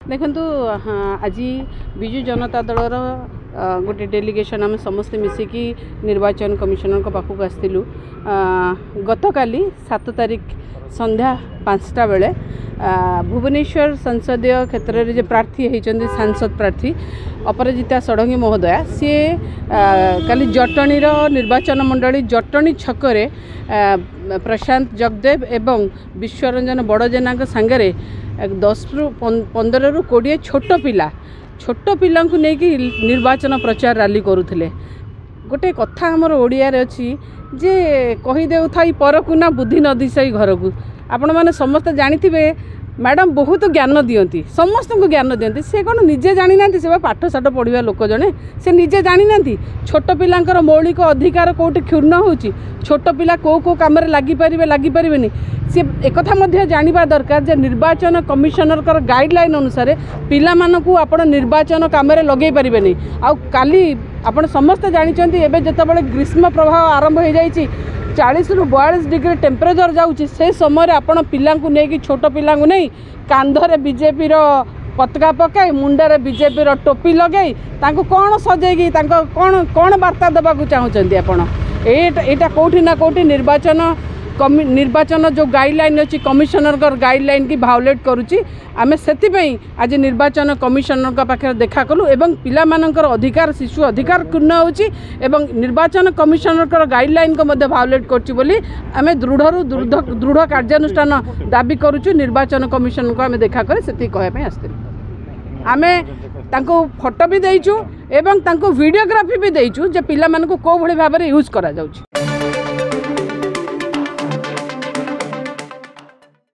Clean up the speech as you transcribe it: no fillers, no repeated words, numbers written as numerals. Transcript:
देखु हाँ आज विजु जनता दलर गोटे डेलीगेशन आम समस्ते मिसिकी निर्वाचन कमिशनर पाखक आसलु गतकाली 7 तारिख संध्या 5टा बेले भुवनेश्वर संसदीय क्षेत्र में प्रार्थी होती सांसद प्रार्थी अपराजिता षडंगी महोदया सी काली जटणीर निर्वाचन मंडली जटणी छकरे प्रशांत जगदेव एवं विश्वरंजन बड़जेना सांगे 10 रु 15 रु 20 छोट पिला नहीं निर्वाचन प्रचार रैली करुले। गोटे कथा आमर ओडिया रे अच्छी जे कहीदे परकु ना बुद्धि न दिशा घर को आपण मैंने समस्त जानी मैडम बहुत ज्ञान दियंती समस्त को ज्ञान दियंती से कौन निजे जानी ना से पाठ साठ पढ़ा लोक जड़े से निजे जानी ना छोट पिलांकर मौलिक अधिकार कौटी क्षुण्ण होची छोट पिला को काम लगिपारे सी एक जानवा दरकार जे निर्वाचन कमिशनर गाइडलाइन अनुसार पिला मानकु आपण निर्वाचन काम लगे पारे नहीं आउ काली आपण समस्त जानी एवं जिते ग्रीष्म प्रभाव आरंभ हो जाइए 40 रु 42 डिग्री टेम्परेचर जाऊँगी से समय आपण पिला नहीं छोट पिला नहीं कांधरे बीजेपी पताका पकाई मुंडे बीजेपी टोपी लगे कौन सजेगी कौन कौन वार्ता देवाक चाहते आपण एटा कौटी ना कौटी निर्वाचन जो गाइडलाइन अच्छी कमिशनर गाइडलाइन की भायोलेट करुच्ची आमे सेतिपई आज निर्वाचन कमिशनर पाखे देखा कलु एवं पिला मानकर अधिकार शिशु अधिकार क्षुण्ण होची एवं निर्वाचन कमिशनर गाइडलाइन को मध्य भायोलेट करछि बोली आमे दृढ़ कार्यानुष्ठान दाबी करुछु। निर्वाचन कमिशनर को आमे देखा करे सेति कहय पे आस्ते आमे तांको फोटो भी देइछु एवं तांको वीडियोग्राफी भी देइछु जे पिला मानको को भली भाबरे यूज करा जाउछि।